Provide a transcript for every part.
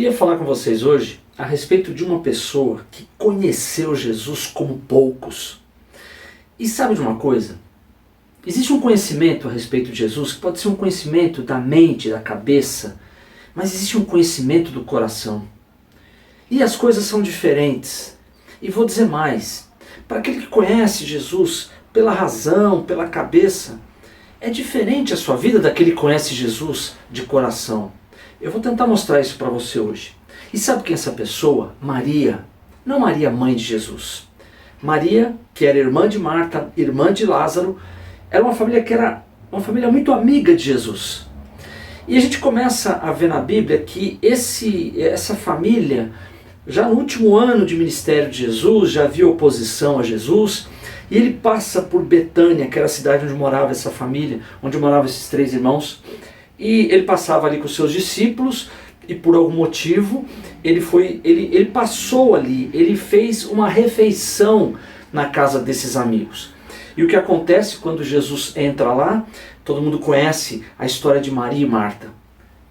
queria falar com vocês hoje a respeito de uma pessoa que conheceu Jesus como poucos. E sabe de uma coisa? Existe um conhecimento a respeito de Jesus que pode ser um conhecimento da mente, da cabeça, mas existe um conhecimento do coração. E as coisas são diferentes. E vou dizer mais, para aquele que conhece Jesus pela razão, pela cabeça, é diferente a sua vida daquele que conhece Jesus de coração. Eu vou tentar mostrar isso para você hoje. E sabe quem é essa pessoa? Maria. Não Maria, mãe de Jesus. Maria, que era irmã de Marta, irmã de Lázaro, era uma família que era uma família muito amiga de Jesus. E a gente começa a ver na Bíblia que essa família, já no último ano de ministério de Jesus, já havia oposição a Jesus, e ele passa por Betânia, que era a cidade onde morava essa família, onde moravam esses três irmãos, e ele passava ali com os seus discípulos, e por algum motivo ele passou ali, ele fez uma refeição na casa desses amigos. E o que acontece quando Jesus entra lá, todo mundo conhece a história de Maria e Marta.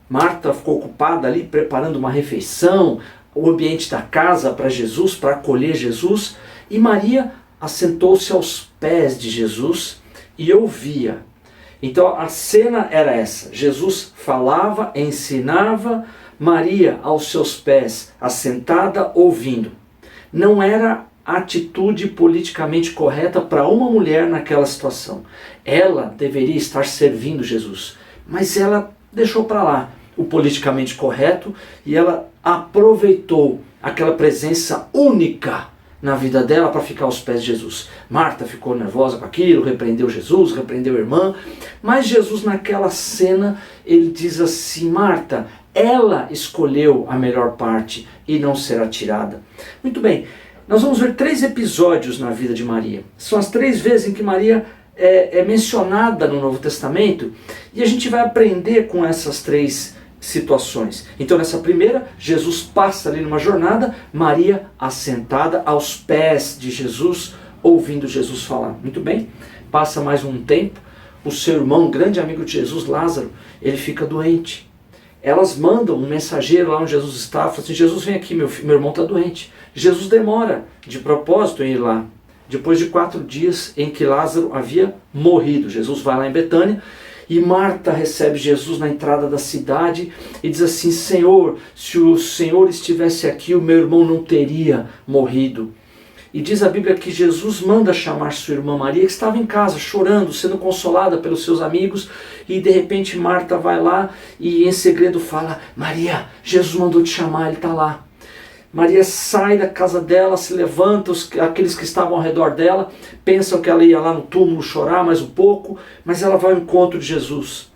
Marta ficou ocupada ali preparando uma refeição, o ambiente da casa para Jesus, para acolher Jesus, e Maria assentou-se aos pés de Jesus e ouvia. Então a cena era essa: Jesus falava, ensinava, Maria aos seus pés, assentada, ouvindo. Não era a atitude politicamente correta para uma mulher naquela situação. Ela deveria estar servindo Jesus, mas ela deixou para lá o politicamente correto e ela aproveitou aquela presença única na vida dela para ficar aos pés de Jesus. Marta ficou nervosa com aquilo, repreendeu Jesus, repreendeu a irmã, mas Jesus naquela cena, ele diz assim: Marta, ela escolheu a melhor parte e não será tirada. Muito bem, nós vamos ver 3 episódios na vida de Maria. São as 3 vezes em que Maria é mencionada no Novo Testamento, e a gente vai aprender com essas 3 situações. Então nessa primeira, Jesus passa ali numa jornada, Maria assentada aos pés de Jesus, ouvindo Jesus falar. Muito bem, passa mais um tempo, o seu irmão, grande amigo de Jesus, Lázaro, ele fica doente. Elas mandam um mensageiro lá onde Jesus estava, falam assim: Jesus, vem aqui, meu irmão está doente. Jesus demora de propósito em ir lá. Depois de 4 dias em que Lázaro havia morrido, Jesus vai lá em Betânia, e Marta recebe Jesus na entrada da cidade e diz assim: Senhor, se o Senhor estivesse aqui, o meu irmão não teria morrido. E diz a Bíblia que Jesus manda chamar sua irmã Maria, que estava em casa chorando, sendo consolada pelos seus amigos, e de repente Marta vai lá e em segredo fala: Maria, Jesus mandou te chamar, ele está lá. Maria sai da casa dela, se levanta, aqueles que estavam ao redor dela pensam que ela ia lá no túmulo chorar mais um pouco, mas ela vai ao encontro de Jesus.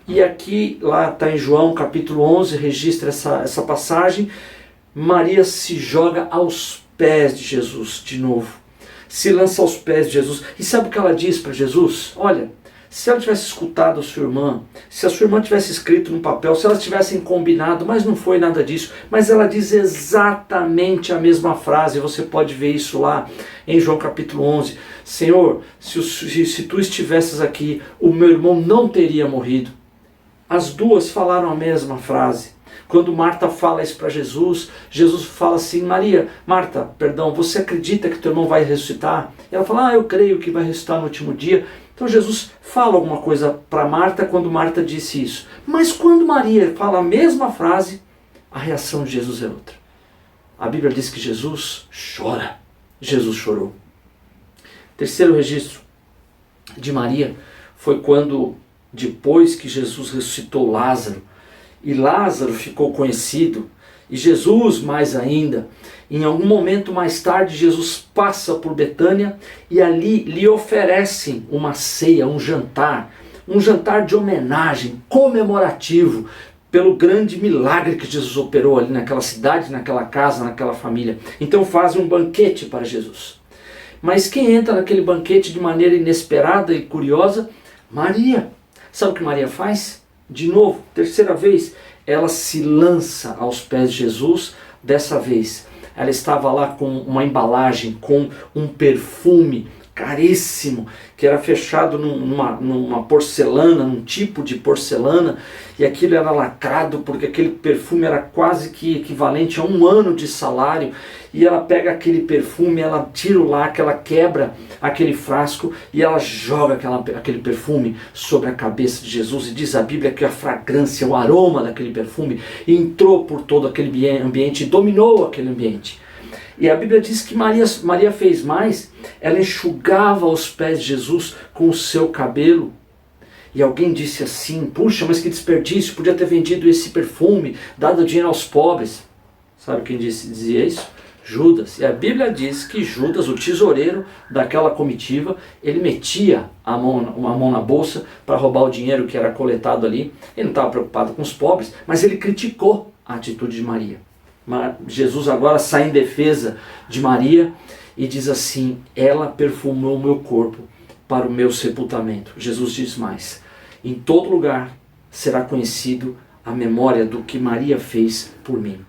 E aqui, lá está em João capítulo 11, registra essa passagem. Maria se joga aos pés de Jesus de novo, se lança aos pés de Jesus. E sabe o que ela diz para Jesus? Olha, se ela tivesse escutado a sua irmã, se a sua irmã tivesse escrito no papel, se elas tivessem combinado, mas não foi nada disso, mas ela diz exatamente a mesma frase. Você pode ver isso lá em João capítulo 11. Senhor, se tu estivesses aqui, o meu irmão não teria morrido. As duas falaram a mesma frase. Quando Marta fala isso para Jesus, Jesus fala assim: Marta, você acredita que teu irmão vai ressuscitar? E ela fala: eu creio que vai ressuscitar no último dia. Então Jesus fala alguma coisa para Marta quando Marta disse isso. Mas quando Maria fala a mesma frase, a reação de Jesus é outra. A Bíblia diz que Jesus chora. Jesus chorou. Terceiro registro de Maria foi quando, depois que Jesus ressuscitou Lázaro, e Lázaro ficou conhecido, e Jesus mais ainda, em algum momento mais tarde, Jesus passa por Betânia e ali lhe oferecem uma ceia, um jantar de homenagem, comemorativo, pelo grande milagre que Jesus operou ali naquela cidade, naquela casa, naquela família. Então fazem um banquete para Jesus. Mas quem entra naquele banquete de maneira inesperada e curiosa? Maria. Sabe o que Maria faz? De novo, terceira vez, ela se lança aos pés de Jesus. Dessa vez, ela estava lá com uma embalagem, com um perfume caríssimo, que era fechado numa porcelana, num tipo de porcelana, e aquilo era lacrado porque aquele perfume era quase que equivalente a 1 ano de salário. E ela pega aquele perfume, ela tira o lacre, ela quebra aquele frasco e ela joga aquele perfume sobre a cabeça de Jesus. E diz a Bíblia que a fragrância, o aroma daquele perfume entrou por todo aquele ambiente e dominou aquele ambiente. E a Bíblia diz que Maria fez mais, ela enxugava os pés de Jesus com o seu cabelo. E alguém disse assim: puxa, mas que desperdício, podia ter vendido esse perfume, dado dinheiro aos pobres. Sabe quem dizia isso? Judas. E a Bíblia diz que Judas, o tesoureiro daquela comitiva, ele metia uma mão na bolsa para roubar o dinheiro que era coletado ali. Ele não estava preocupado com os pobres, mas ele criticou a atitude de Maria. Jesus agora sai em defesa de Maria e diz assim: ela perfumou o meu corpo para o meu sepultamento. Jesus diz mais: em todo lugar será conhecido a memória do que Maria fez por mim.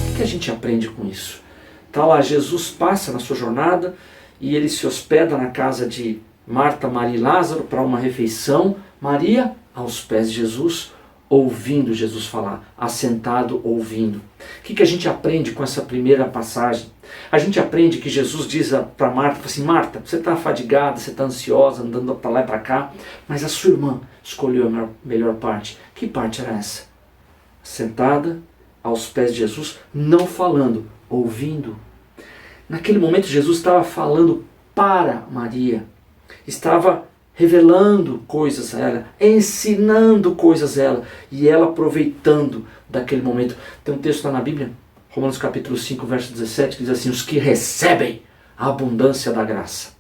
O que a gente aprende com isso? Está lá, Jesus passa na sua jornada e ele se hospeda na casa de Marta, Maria e Lázaro para uma refeição. Maria aos pés de Jesus, ouvindo Jesus falar, assentado ouvindo. O que a gente aprende com essa primeira passagem? A gente aprende que Jesus diz para Marta, assim: Marta, você está fadigada, você está ansiosa, andando para lá e para cá, mas a sua irmã escolheu a melhor parte. Que parte era essa? Sentada aos pés de Jesus, não falando, ouvindo. Naquele momento Jesus estava falando para Maria, estava revelando coisas a ela, ensinando coisas a ela, e ela aproveitando daquele momento. Tem um texto lá na Bíblia, Romanos capítulo 5, verso 17, que diz assim: os que recebem a abundância da graça.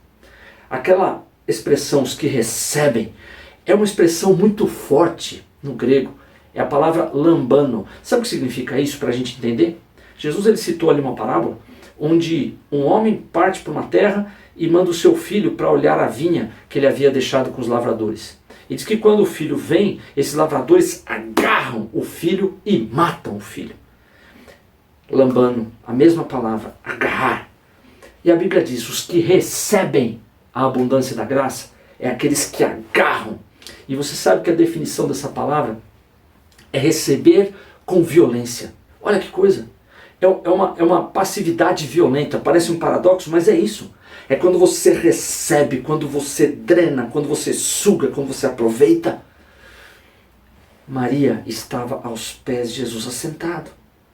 Aquela expressão, os que recebem, é uma expressão muito forte no grego, é a palavra lambano. Sabe o que significa isso para a gente entender? Jesus ele citou ali uma parábola onde um homem parte para uma terra e manda o seu filho para olhar a vinha que ele havia deixado com os lavradores. E diz que quando o filho vem, esses lavradores agarram o filho e matam o filho. Lambano, a mesma palavra, agarrar. E a Bíblia diz: os que recebem a abundância da graça é aqueles que agarram. E você sabe que a definição dessa palavra é receber com violência. Olha que coisa! É uma passividade violenta, parece um paradoxo, mas é isso. É quando você recebe, quando você drena, quando você suga, quando você aproveita. Maria estava aos pés de Jesus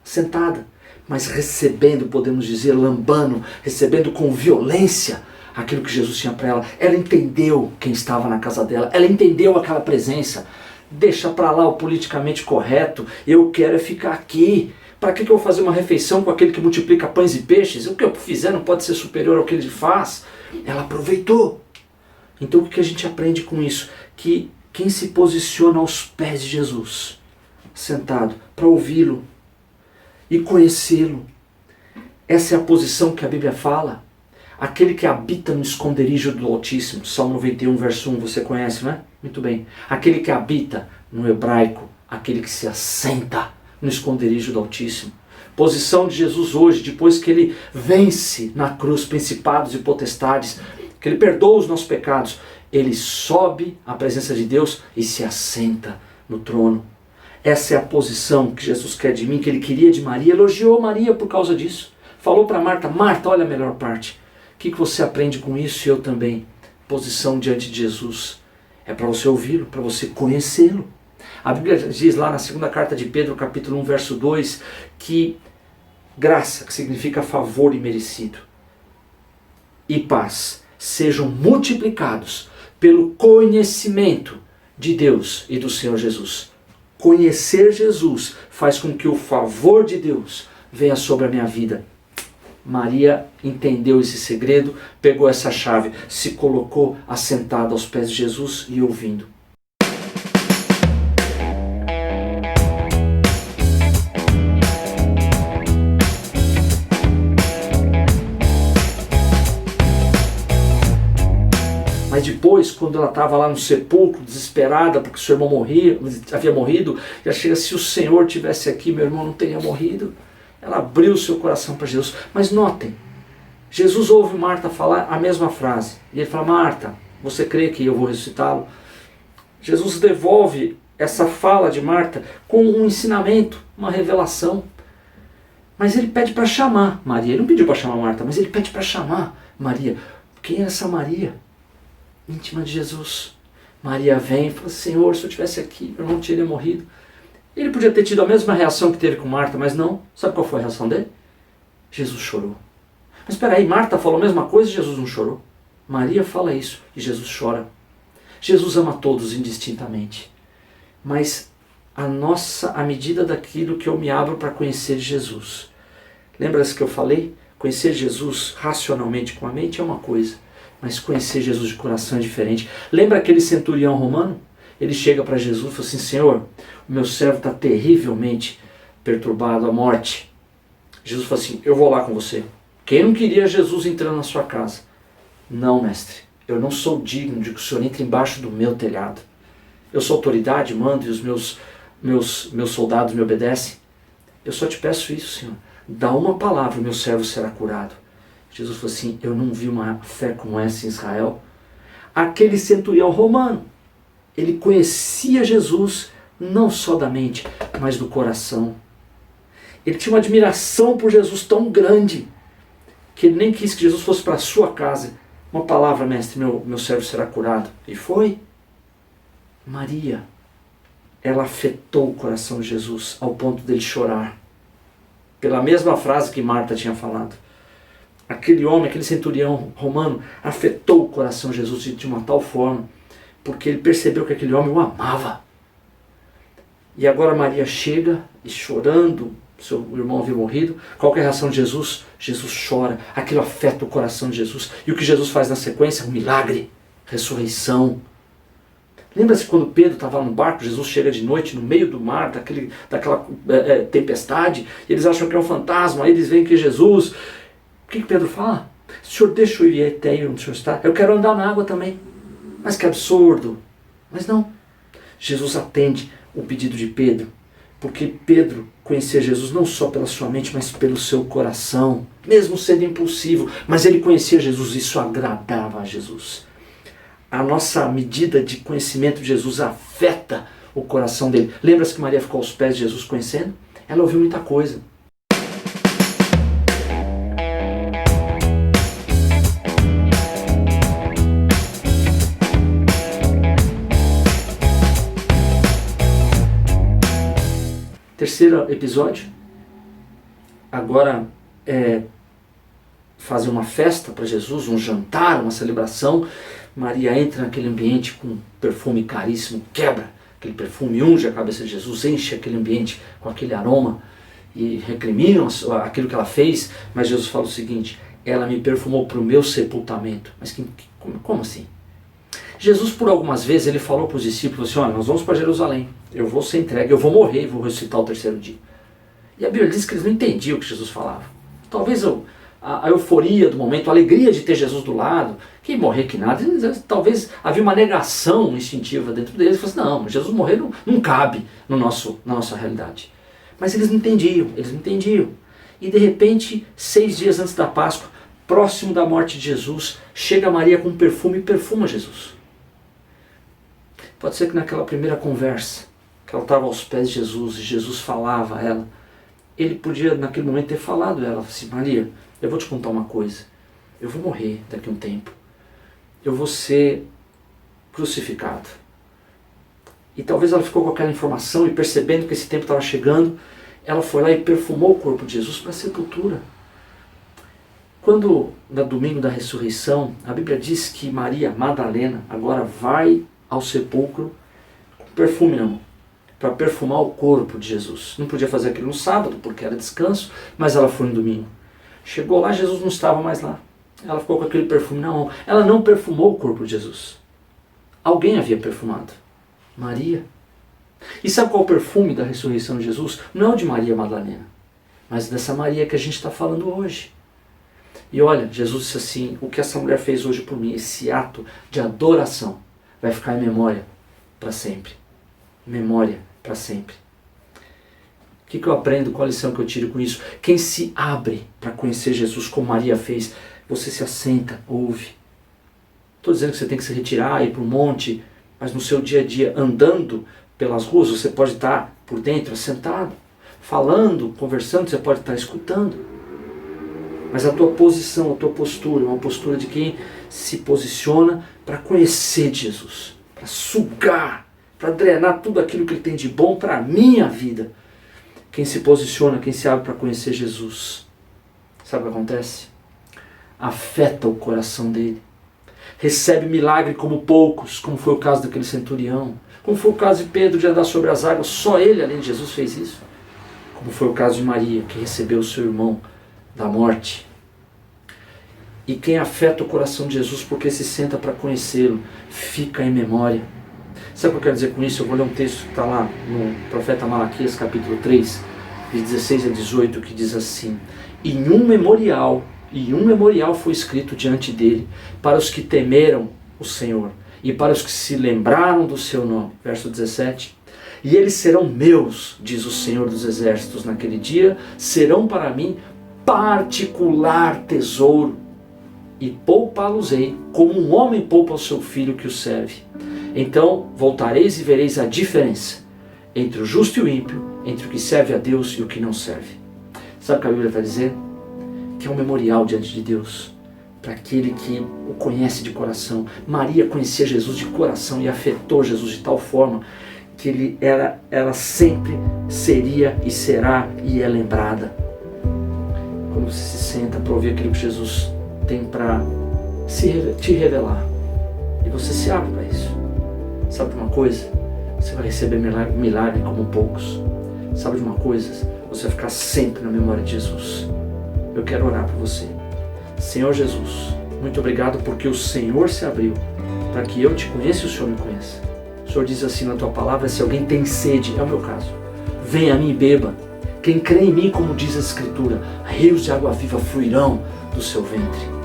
sentada, mas recebendo, podemos dizer, lambano, recebendo com violência aquilo que Jesus tinha para ela. Ela entendeu quem estava na casa dela, ela entendeu aquela presença. Deixa para lá o politicamente correto, eu quero é ficar aqui. Para que eu vou fazer uma refeição com aquele que multiplica pães e peixes? O que eu fizer não pode ser superior ao que ele faz. Ela aproveitou. Então o que a gente aprende com isso? Que quem se posiciona aos pés de Jesus, sentado, para ouvi-lo e conhecê-lo, essa é a posição que a Bíblia fala. Aquele que habita no esconderijo do Altíssimo, Salmo 91, verso 1, você conhece, não é? Muito bem. Aquele que habita, no hebraico, aquele que se assenta no esconderijo do Altíssimo. Posição de Jesus hoje, depois que ele vence na cruz principados e potestades, que ele perdoa os nossos pecados, ele sobe à presença de Deus e se assenta no trono. Essa é a posição que Jesus quer de mim, que ele queria de Maria, elogiou Maria por causa disso. Falou para Marta: Marta, olha a melhor parte. O que você aprende com isso? E eu também. Posição diante de Jesus. É para você ouvi-lo, para você conhecê-lo. A Bíblia diz lá na segunda carta de Pedro, capítulo 1, verso 2, que graça, que significa favor imerecido, e paz sejam multiplicados pelo conhecimento de Deus e do Senhor Jesus. Conhecer Jesus faz com que o favor de Deus venha sobre a minha vida. Maria entendeu esse segredo, pegou essa chave, se colocou assentada aos pés de Jesus e ouvindo. Mas Mas depois, quando ela estava lá no sepulcro, desesperada, porque seu irmão havia morrido, ela chega, se o Senhor tivesse aqui, meu irmão não teria morrido. Ela abriu o seu coração para Jesus. Mas notem, Jesus ouve Marta falar a mesma frase. E ele fala, Marta, você crê que eu vou ressuscitá-lo? Jesus devolve essa fala de Marta com um ensinamento, uma revelação. Mas ele pede para chamar Maria. Ele não pediu para chamar Marta, mas ele pede para chamar Maria. Quem é essa Maria? Íntima de Jesus. Maria vem e fala, Senhor, se eu estivesse aqui, eu não teria morrido. Ele podia ter tido a mesma reação que teve com Marta, mas não. Sabe qual foi a reação dele? Jesus chorou. Mas espera aí, Marta falou a mesma coisa e Jesus não chorou. Maria fala isso e Jesus chora. Jesus ama todos indistintamente. Mas a medida daquilo que eu me abro para conhecer Jesus. Lembra-se que eu falei? Conhecer Jesus racionalmente com a mente é uma coisa, mas conhecer Jesus de coração é diferente. Lembra aquele centurião romano? Ele chega para Jesus e fala assim, Senhor, o meu servo está terrivelmente perturbado à morte. Jesus fala assim, eu vou lá com você. Quem não queria Jesus entrando na sua casa? Não, mestre, eu não sou digno de que o Senhor entre embaixo do meu telhado. Eu sou autoridade, mando e os meus soldados me obedecem. Eu só te peço isso, Senhor. Dá uma palavra, o meu servo será curado. Jesus falou assim, eu não vi uma fé como essa em Israel. Aquele centurião romano, ele conhecia Jesus não só da mente, mas do coração. Ele tinha uma admiração por Jesus tão grande, que ele nem quis que Jesus fosse para a sua casa. Uma palavra, mestre, meu servo será curado. E foi. Maria, ela afetou o coração de Jesus ao ponto dele chorar. Pela mesma frase que Marta tinha falado. Aquele homem, aquele centurião romano, afetou o coração de Jesus de uma tal forma, porque ele percebeu que aquele homem o amava. E agora Maria chega e chorando, seu irmão havia morrido. Qual que é a reação de Jesus? Jesus chora, aquilo afeta o coração de Jesus. E o que Jesus faz na sequência? Um milagre, ressurreição. Lembra-se quando Pedro estava no barco, Jesus chega de noite no meio do mar, daquela tempestade, e eles acham que é um fantasma, aí eles veem que é Jesus. O que Pedro fala? Senhor, deixa eu ir até onde o Senhor está, eu quero andar na água também. Mas que absurdo. Mas não, Jesus atende o pedido de Pedro, porque Pedro conhecia Jesus não só pela sua mente, mas pelo seu coração, mesmo sendo impulsivo, mas ele conhecia Jesus, isso agradava a Jesus. A nossa medida de conhecimento de Jesus afeta o coração dele. Lembra-se que Maria ficou aos pés de Jesus conhecendo? Ela ouviu muita coisa. Terceiro episódio. Agora fazer uma festa para Jesus, um jantar, uma celebração. Maria entra naquele ambiente com perfume caríssimo, quebra aquele perfume, unge a cabeça de Jesus, enche aquele ambiente com aquele aroma e recriminam aquilo que ela fez, mas Jesus fala o seguinte, ela me perfumou para o meu sepultamento. Mas como assim? Jesus por algumas vezes ele falou para os discípulos assim, olha, nós vamos para Jerusalém, eu vou ser entregue, eu vou morrer e vou ressuscitar o terceiro dia. E a Bíblia diz que eles não entendiam o que Jesus falava. Talvez a euforia do momento, a alegria de ter Jesus do lado, que morrer que nada, talvez havia uma negação instintiva dentro deles, e falaram assim, não, Jesus morrer não cabe na nossa realidade. Mas eles não entendiam. E de repente, 6 dias antes da Páscoa, próximo da morte de Jesus, chega Maria com perfume e perfuma Jesus. Pode ser que naquela primeira conversa, que ela estava aos pés de Jesus, e Jesus falava a ela, ele podia naquele momento ter falado a ela, assim, Maria, eu vou te contar uma coisa, eu vou morrer daqui a um tempo, eu vou ser crucificado. E talvez ela ficou com aquela informação e percebendo que esse tempo estava chegando, ela foi lá e perfumou o corpo de Jesus para a sepultura. Quando, no domingo da ressurreição, a Bíblia diz que Maria Madalena agora vai ao sepulcro com perfume na mão, para perfumar o corpo de Jesus. Não podia fazer aquilo no sábado, porque era descanso, mas ela foi no domingo. Chegou lá, Jesus não estava mais lá. Ela ficou com aquele perfume na mão. Ela não perfumou o corpo de Jesus. Alguém havia perfumado. Maria. E sabe qual é o perfume da ressurreição de Jesus? Não é o de Maria Madalena, mas dessa Maria que a gente está falando hoje. E olha, Jesus disse assim, o que essa mulher fez hoje por mim, esse ato de adoração, vai ficar em memória para sempre. Memória para sempre. O que eu aprendo? Qual a lição que eu tiro com isso? Quem se abre para conhecer Jesus como Maria fez, você se assenta, ouve. Estou dizendo que você tem que se retirar, ir para um monte, mas no seu dia a dia, andando pelas ruas, você pode estar por dentro, assentado, falando, conversando, você pode estar escutando. Mas a tua posição, a tua postura, é uma postura de quem se posiciona para conhecer Jesus, para sugar, para drenar tudo aquilo que ele tem de bom para a minha vida. Quem se posiciona, quem se abre para conhecer Jesus, sabe o que acontece? Afeta o coração dele. Recebe milagre como poucos, como foi o caso daquele centurião, como foi o caso de Pedro de andar sobre as águas, só ele, além de Jesus, fez isso. Como foi o caso de Maria, que recebeu o seu irmão da morte. E quem afeta o coração de Jesus porque se senta para conhecê-lo, fica em memória. Sabe o que eu quero dizer com isso? Eu vou ler um texto que está lá no profeta Malaquias, capítulo 3, de 16 a 18, que diz assim: E um memorial foi escrito diante dele, para os que temeram o Senhor, e para os que se lembraram do seu nome. Verso 17. E eles serão meus, diz o Senhor dos Exércitos, naquele dia, serão para mim particular tesouro, e poupá-los-ei, como um homem poupa o seu filho que o serve. Então voltareis e vereis a diferença entre o justo e o ímpio, entre o que serve a Deus e o que não serve. Sabe o que a Bíblia está dizendo? Que é um memorial diante de Deus, para aquele que o conhece de coração. Maria conhecia Jesus de coração e afetou Jesus de tal forma que ela sempre seria e será e é lembrada. Quando você se senta para ouvir aquilo que Jesus tem para te revelar, e você se abre para isso, sabe de uma coisa? Você vai receber milagre como poucos. Sabe de uma coisa? Você vai ficar sempre na memória de Jesus. Eu quero orar por você. Senhor Jesus, muito obrigado porque o Senhor se abriu para que eu te conheça e o Senhor me conheça. O Senhor diz assim na tua palavra: se alguém tem sede, é o meu caso, venha a mim e beba. Quem crê em mim, como diz a Escritura, rios de água viva fluirão do seu ventre.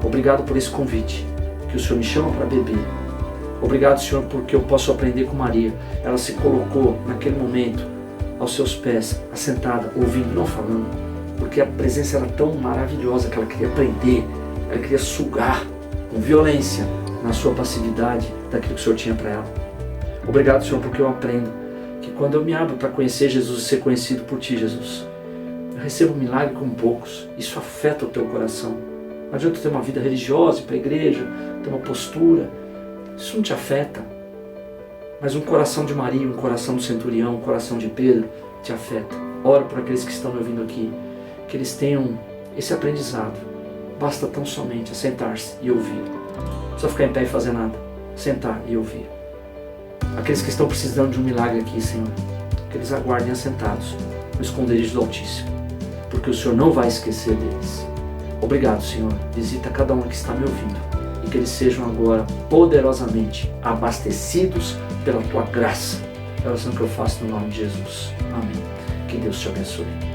Obrigado por esse convite que o Senhor me chama para beber. Obrigado, Senhor, porque eu posso aprender com Maria. Ela se colocou naquele momento aos seus pés, assentada, ouvindo, não falando, porque a presença era tão maravilhosa que ela queria aprender, ela queria sugar com violência na sua passividade daquilo que o Senhor tinha para ela. Obrigado, Senhor, porque eu aprendo que quando eu me abro para conhecer Jesus e ser conhecido por Ti, Jesus, eu recebo um milagre como poucos. Isso afeta o teu coração. Não adianta ter uma vida religiosa, ir para a igreja, ter uma postura. Isso não te afeta. Mas um coração de Maria, um coração do centurião, um coração de Pedro te afeta. Oro por aqueles que estão me ouvindo aqui, que eles tenham esse aprendizado. Basta tão somente sentar-se e ouvir. Não precisa ficar em pé e fazer nada. Sentar e ouvir. Aqueles que estão precisando de um milagre aqui, Senhor, que eles aguardem assentados no esconderijo do Altíssimo, porque o Senhor não vai esquecer deles. Obrigado, Senhor. Visita cada um que está me ouvindo e que eles sejam agora poderosamente abastecidos pela Tua graça. É a oração que eu faço no nome de Jesus. Amém. Que Deus te abençoe.